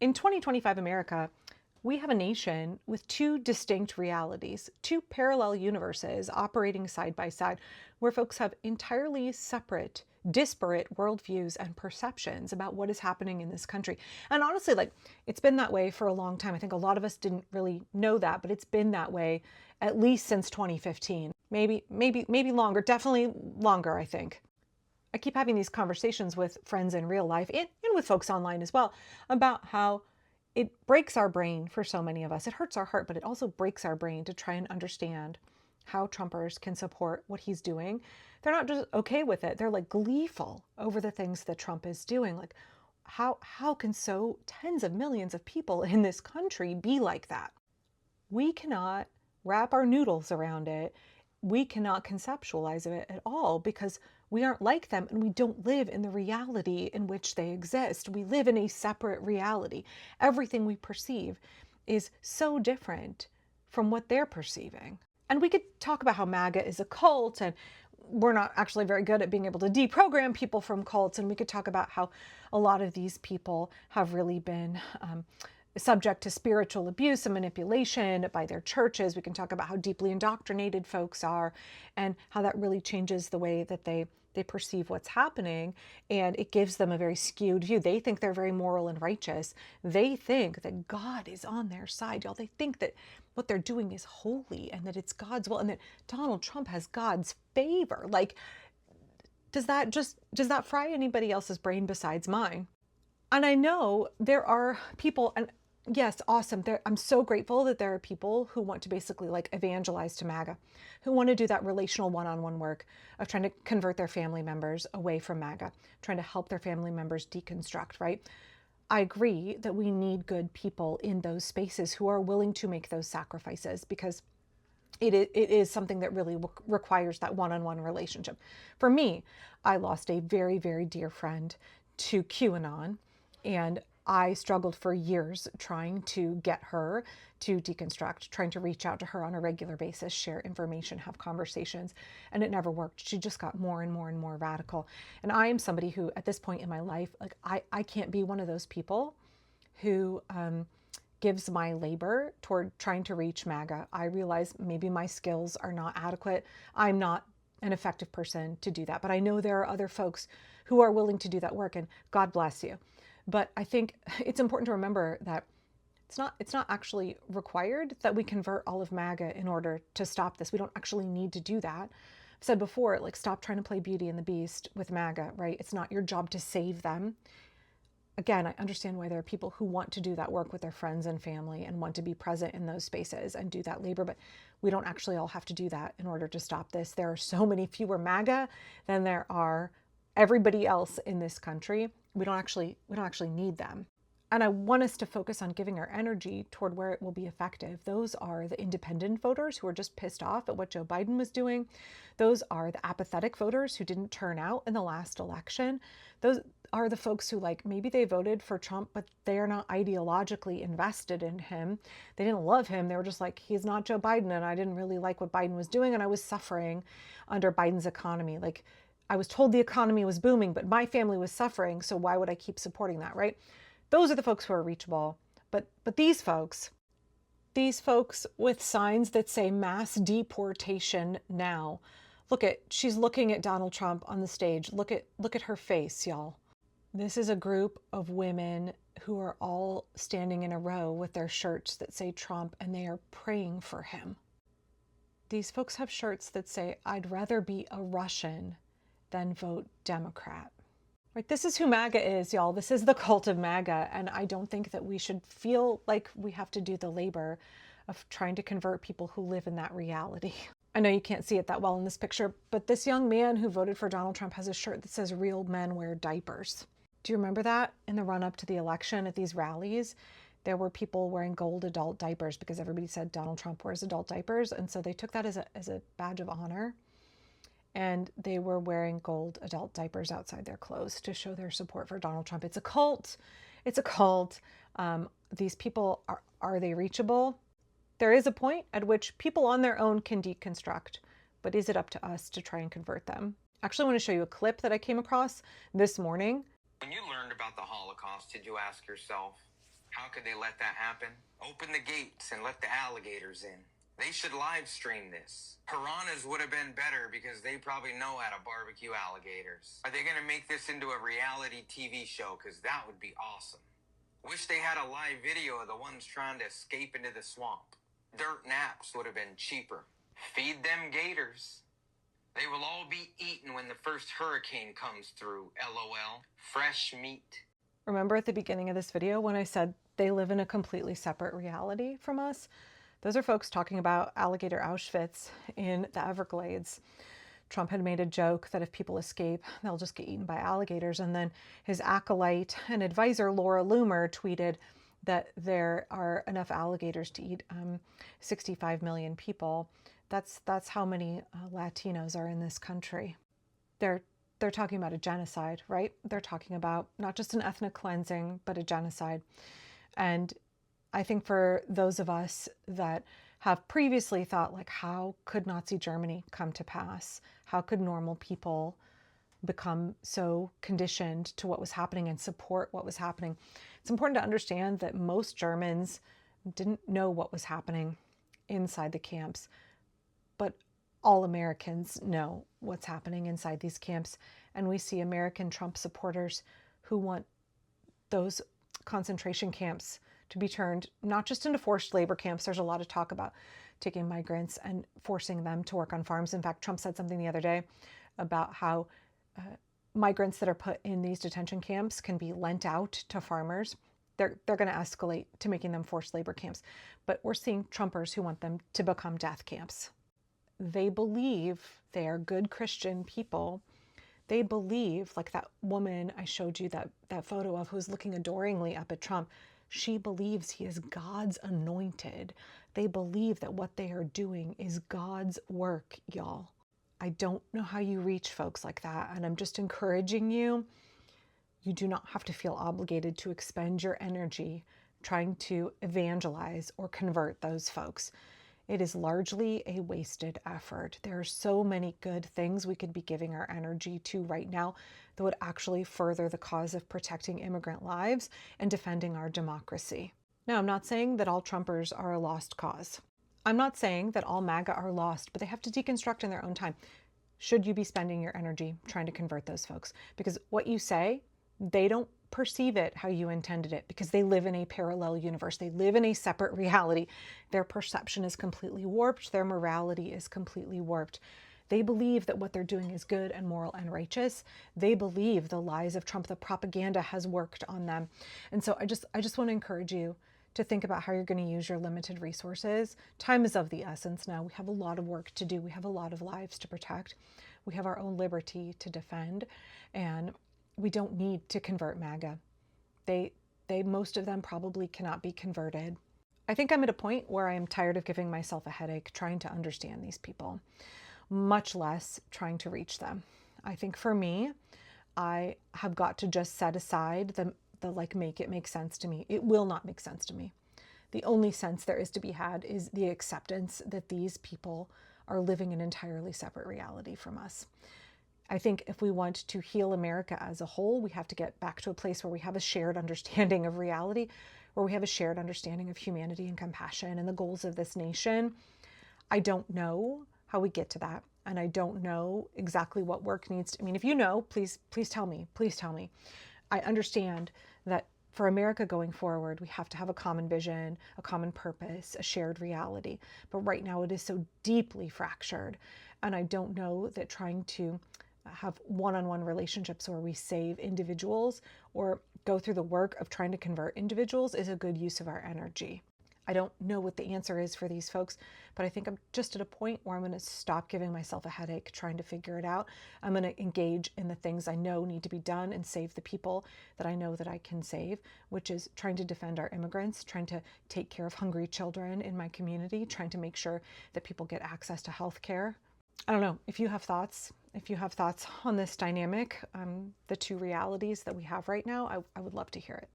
In 2025 America, we have a nation with two distinct realities, two parallel universes operating side by side, where folks have entirely separate, disparate worldviews and perceptions about what is happening in this country. And honestly, it's been that way for a long time. I think a lot of us didn't really know that, but it's been that way at least since 2015. Maybe longer, definitely longer, I think. I keep having these conversations with friends in real life and with folks online as well about how it breaks our brain for so many of us. It hurts our heart, but it also breaks our brain to try and understand how Trumpers can support what he's doing. They're not just okay with it. They're like gleeful over the things that Trump is doing. Like how can so tens of millions of people in this country be like that? We cannot wrap our noodles around it. We cannot conceptualize it at all because we aren't like them and we don't live in the reality in which they exist. We live in a separate reality. Everything we perceive is so different from what they're perceiving. And we could talk about how MAGA is a cult, and we're not actually very good at being able to deprogram people from cults. And we could talk about how a lot of these people have really been subject to spiritual abuse and manipulation by their churches. We can talk about how deeply indoctrinated folks are and how that really changes the way that they perceive what's happening, and it gives them a very skewed view. They think they're very moral and righteous. They think that God is on their side, y'all. They think that what they're doing is holy and that it's God's will and that Donald Trump has God's favor. Like, does that fry anybody else's brain besides mine? And I know there are people, and yes, awesome. I'm so grateful that there are people who want to basically evangelize to MAGA, who want to do that relational one-on-one work of trying to convert their family members away from MAGA, trying to help their family members deconstruct, right? I agree that we need good people in those spaces who are willing to make those sacrifices because it is something that really requires that one-on-one relationship. For me, I lost a very, very dear friend to QAnon, and I struggled for years trying to get her to deconstruct, trying to reach out to her on a regular basis, share information, have conversations, and it never worked. She just got more and more and more radical. And I am somebody who, at this point in my life, I can't be one of those people who gives my labor toward trying to reach MAGA. I realize maybe my skills are not adequate. I'm not an effective person to do that, but I know there are other folks who are willing to do that work, and God bless you. But I think it's important to remember that it's not actually required that we convert all of MAGA in order to stop this. We don't actually need to do that. I've said before, stop trying to play Beauty and the Beast with MAGA, right? It's not your job to save them. Again, I understand why there are people who want to do that work with their friends and family and want to be present in those spaces and do that labor, but we don't actually all have to do that in order to stop this. There are so many fewer MAGA than there are everybody else in this country. We don't actually need them. And I want us to focus on giving our energy toward where it will be effective. Those are the independent voters who are just pissed off at what Joe Biden was doing. Those are the apathetic voters who didn't turn out in the last election. Those are the folks who maybe they voted for Trump, but they are not ideologically invested in him. They didn't love him. They were just like, he's not Joe Biden, and I didn't really like what Biden was doing, and I was suffering under Biden's economy. I was told the economy was booming, but my family was suffering, so why would I keep supporting that, right? Those are the folks who are reachable. But these folks with signs that say mass deportation now. She's looking at Donald Trump on the stage. Look at her face, y'all. This is a group of women who are all standing in a row with their shirts that say Trump, and they are praying for him. These folks have shirts that say, I'd rather be a Russian than vote Democrat. Right, this is who MAGA is, y'all. This is the cult of MAGA, and I don't think that we should feel like we have to do the labor of trying to convert people who live in that reality. I know you can't see it that well in this picture, but this young man who voted for Donald Trump has a shirt that says real men wear diapers. Do you remember that in the run-up to the election at these rallies? There were people wearing gold adult diapers because everybody said Donald Trump wears adult diapers, and so they took that as a badge of honor. And they were wearing gold adult diapers outside their clothes to show their support for Donald Trump. It's a cult. It's a cult. These people, are they reachable? There is a point at which people on their own can deconstruct, but is it up to us to try and convert them? Actually, I want to show you a clip that I came across this morning. When you learned about the Holocaust, did you ask yourself, How could they let that happen? Open the gates and let the alligators in. They should live stream this. Piranhas would have been better because they probably know how to barbecue alligators. Are they going to make this into a reality TV show? Because that would be awesome. Wish they had a live video of the ones trying to escape into the swamp. Dirt naps would have been cheaper. Feed them gators. They will all be eaten when the first hurricane comes through, LOL. Fresh meat. Remember at the beginning of this video when I said they live in a completely separate reality from us? Those are folks talking about alligator Auschwitz in the Everglades. Trump had made a joke that if people escape, they'll just get eaten by alligators. And then his acolyte and advisor, Laura Loomer, tweeted that there are enough alligators to eat 65 million people. That's how many Latinos are in this country. They're talking about a genocide, right? They're talking about not just an ethnic cleansing, but a genocide. And I think for those of us that have previously thought, like, how could Nazi Germany come to pass? How could normal people become so conditioned to what was happening and support what was happening? It's important to understand that most Germans didn't know what was happening inside the camps, but all Americans know what's happening inside these camps. And we see American Trump supporters who want those concentration camps to be turned not just into forced labor camps. There's a lot of talk about taking migrants and forcing them to work on farms. In fact, Trump said something the other day about how migrants that are put in these detention camps can be lent out to farmers. They're going to escalate to making them forced labor camps. But we're seeing Trumpers who want them to become death camps. They believe they are good Christian people. They believe, like that woman I showed you that photo of who's looking adoringly up at Trump, she believes he is God's anointed. They believe that what they are doing is God's work, y'all. I don't know how you reach folks like that, and I'm just encouraging you. You do not have to feel obligated to expend your energy trying to evangelize or convert those folks. It is largely a wasted effort. There are so many good things we could be giving our energy to right now that would actually further the cause of protecting immigrant lives and defending our democracy. Now, I'm not saying that all Trumpers are a lost cause. I'm not saying that all MAGA are lost, but they have to deconstruct in their own time. Should you be spending your energy trying to convert those folks? Because what you say, they don't perceive it how you intended it, because they live in a parallel universe. They live in a separate reality. Their perception is completely warped. Their morality is completely warped. They believe that what they're doing is good and moral and righteous. They believe the lies of Trump, the propaganda has worked on them. And so I just want to encourage you to think about how you're going to use your limited resources. Time is of the essence now. We have a lot of work to do. We have a lot of lives to protect. We have our own liberty to defend. And we don't need to convert MAGA. They most of them probably cannot be converted. I think I'm at a point where I am tired of giving myself a headache trying to understand these people, much less trying to reach them. I think for me, I have got to just set aside the like, make it make sense to me. It will not make sense to me. The only sense there is to be had is the acceptance that these people are living an entirely separate reality from us. I think if we want to heal America as a whole, we have to get back to a place where we have a shared understanding of reality, where we have a shared understanding of humanity and compassion and the goals of this nation. I don't know how we get to that. And I don't know exactly what work needs to, I mean, if you know, please tell me, please tell me. I understand that for America going forward, we have to have a common vision, a common purpose, a shared reality. But right now it is so deeply fractured. And I don't know that trying to have one-on-one relationships where we save individuals or go through the work of trying to convert individuals is a good use of our energy. I don't know what the answer is for these folks, but I think I'm just at a point where I'm going to stop giving myself a headache trying to figure it out. I'm going to engage in the things I know need to be done and save the people that I know that I can save, which is trying to defend our immigrants, trying to take care of hungry children in my community, trying to make sure that people get access to health care. I don't know if you have thoughts. If you have thoughts on this dynamic, the two realities that we have right now, I would love to hear it.